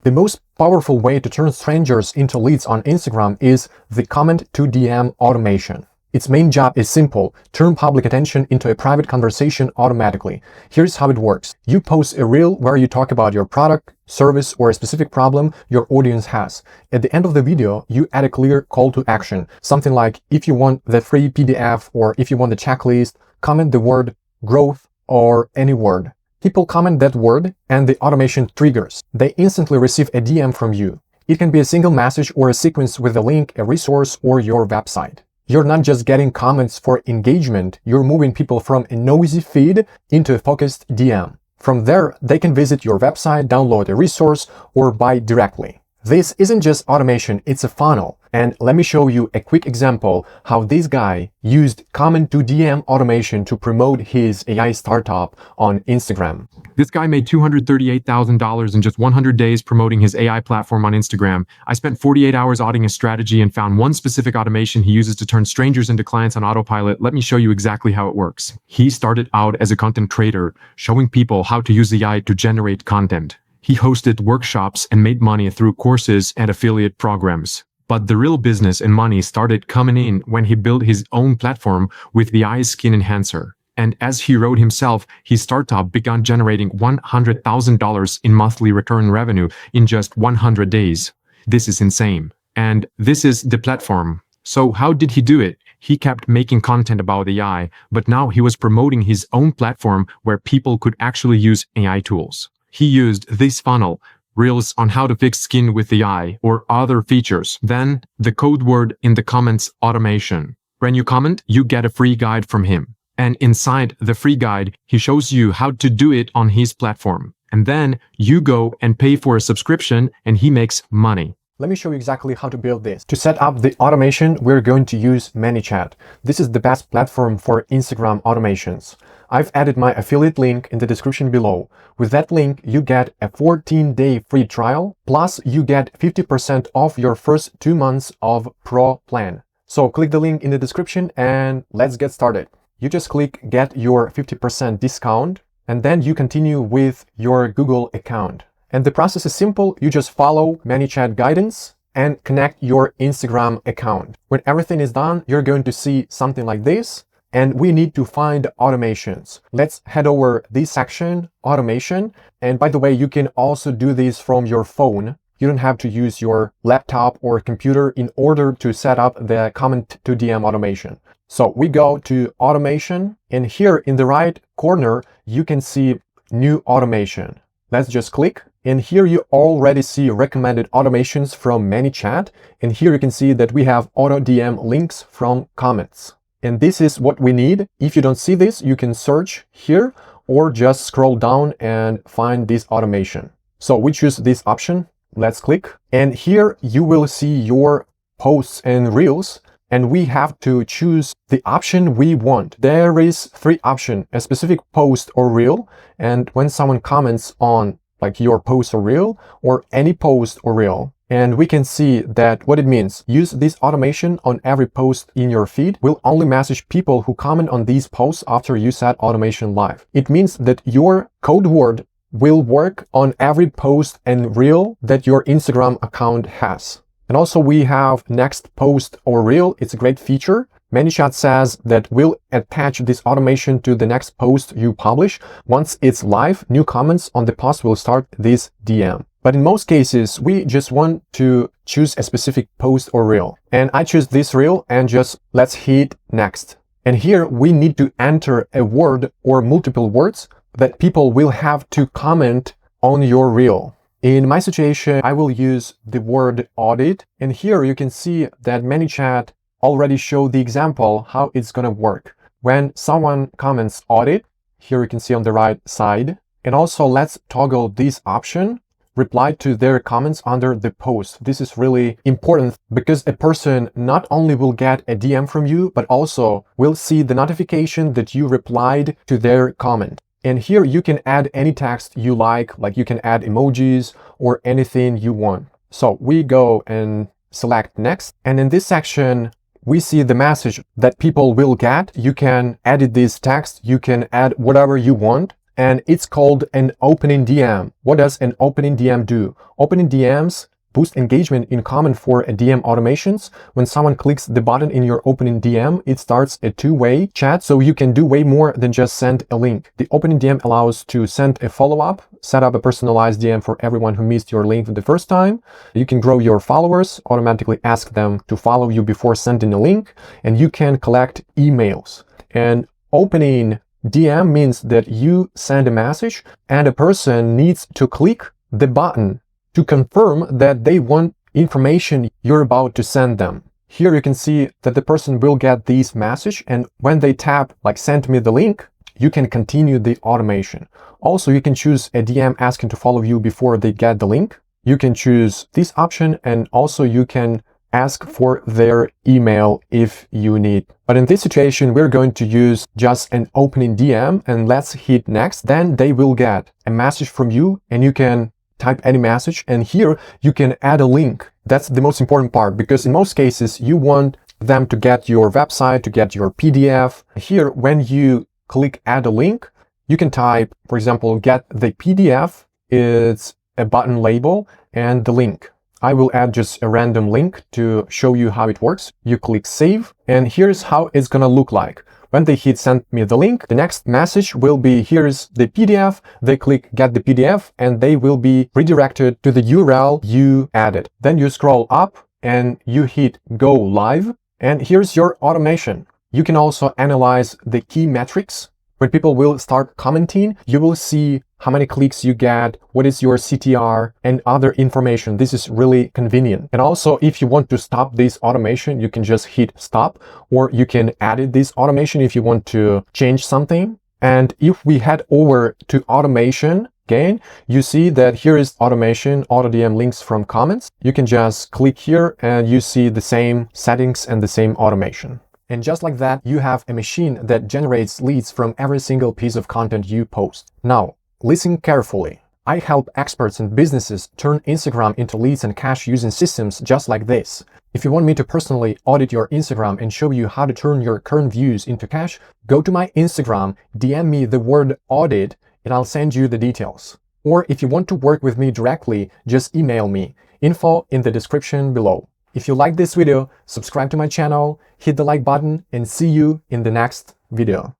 The most powerful way to turn strangers into leads on Instagram is the comment to DM automation. Its main job is simple: turn public attention into a private conversation automatically. Here's how it works. You post a reel where you talk about your product, service, or a specific problem your audience has. At the end of the video, you add a clear call to action. Something like, if you want the free PDF or if you want the checklist, comment the word growth or any word. People comment that word and the automation triggers. They instantly receive a DM from you. It can be a single message or a sequence with a link, a resource, or your website. You're not just getting comments for engagement, you're moving people from a noisy feed into a focused DM. From there, they can visit your website, download a resource, or buy directly. This isn't just automation, it's a funnel. And let me show you a quick example how this guy used comment to DM automation to promote his AI startup on Instagram. This guy made $238,000 in just 100 days promoting his AI platform on Instagram. I spent 48 hours auditing his strategy and found one specific automation he uses to turn strangers into clients on autopilot. Let me show you exactly how it works. He started out as a content creator, showing people how to use AI to generate content. He hosted workshops and made money through courses and affiliate programs. But the real business and money started coming in when he built his own platform with the AI Skin Enhancer. And as he wrote himself, his startup began generating $100,000 in monthly recurring revenue in just 100 days. This is insane. And this is the platform. So how did he do it? He kept making content about AI, but now he was promoting his own platform where people could actually use AI tools. He used this funnel, reels on how to fix skin with AI or other features. Then the code word in the comments automation. When you comment, you get a free guide from him. And inside the free guide, he shows you how to do it on his platform. And then you go and pay for a subscription and he makes money. Let me show you exactly how to build this. To set up the automation, we're going to use ManyChat. This is the best platform for Instagram automations. I've added my affiliate link in the description below. With that link, you get a 14-day free trial, plus you get 50% off your first 2 months of Pro plan. So click the link in the description and let's get started. You just click get your 50% discount and then you continue with your Google account. And the process is simple. You just follow ManyChat guidance and connect your Instagram account. When everything is done, you're going to see something like this. And we need to find automations. Let's head over this section, automation. And by the way, you can also do this from your phone. You don't have to use your laptop or computer in order to set up the comment to DM automation. So we go to automation, and here in the right corner, you can see new automation. Let's just click. And here you already see recommended automations from ManyChat. And here you can see that we have auto DM links from comments. And this is what we need. If you don't see this, you can search here or just scroll down and find this automation. So we choose this option. Let's click. And here you will see your posts and reels. And we have to choose the option we want. There is 3 options: a specific post or reel. And when someone comments on like your post or reel or any post or reel, and we can see that what it means. Use this automation on every post in your feed. Will only message people who comment on these posts after you set automation live. It means that your code word will work on every post and reel that your Instagram account has. And also we have next post or reel. It's a great feature. ManyChat says that we'll attach this automation to the next post you publish. Once it's live, new comments on the post will start this DM. But in most cases, we just want to choose a specific post or reel. And I choose this reel and just let's hit next. And here we need to enter a word or multiple words that people will have to comment on your reel. In my situation, I will use the word audit. And here you can see that ManyChat already showed the example how it's going to work. When someone comments audit, here you can see on the right side. And also let's toggle this option, reply to their comments under the post. This is really important because a person not only will get a DM from you, but also will see the notification that you replied to their comment. And here you can add any text you like you can add emojis or anything you want. So we go and select next. And in this section, we see the message that people will get. You can edit this text. You can add whatever you want. and it's called an opening DM. What does an opening DM do? Opening DMs boost engagement in common for DM automations. When someone clicks the button in your opening DM, it starts a two-way chat, so you can do way more than just send a link. The opening DM allows to send a follow-up, set up a personalized DM for everyone who missed your link the first time. You can grow your followers, automatically ask them to follow you before sending a link, and you can collect emails. And opening DM means that you send a message and a person needs to click the button to confirm that they want information you're about to send them. Here you can see that the person will get this message, and when they tap like send me the link, you can continue the automation. Also, you can choose a DM asking to follow you before they get the link. You can choose this option, and also you can ask for their email if you need. But in this situation, we're going to use just an opening DM, and let's hit next. Then they will get a message from you, and you can type any message, and here you can add a link. That's the most important part, because in most cases you want them to get your website, to get your PDF. Here, when you click add a link, you can type, for example, get the PDF. It's a button label and the link. I will add just a random link to show you how it works. You click save, and here's how it's gonna look like. When they hit send me the link, the next message will be here's the PDF. They click get the PDF, and they will be redirected to the URL you added. Then you scroll up and you hit go live, and here's your automation. You can also analyze the key metrics. When people will start commenting, you will see how many clicks you get, what is your CTR, and other information. This is really convenient. And also, if you want to stop this automation, you can just hit stop, or you can edit this automation if you want to change something. And if we head over to automation, again, you see that here is automation, auto DM links from comments. You can just click here and you see the same settings and the same automation. And just like that, you have a machine that generates leads from every single piece of content you post. Now, listen carefully. I help experts and businesses turn Instagram into leads and cash using systems just like this. If you want me to personally audit your Instagram and show you how to turn your current views into cash, go to my Instagram, DM me the word audit, and I'll send you the details. Or if you want to work with me directly, just email me. Info in the description below. If you like this video, subscribe to my channel, hit the like button, and see you in the next video.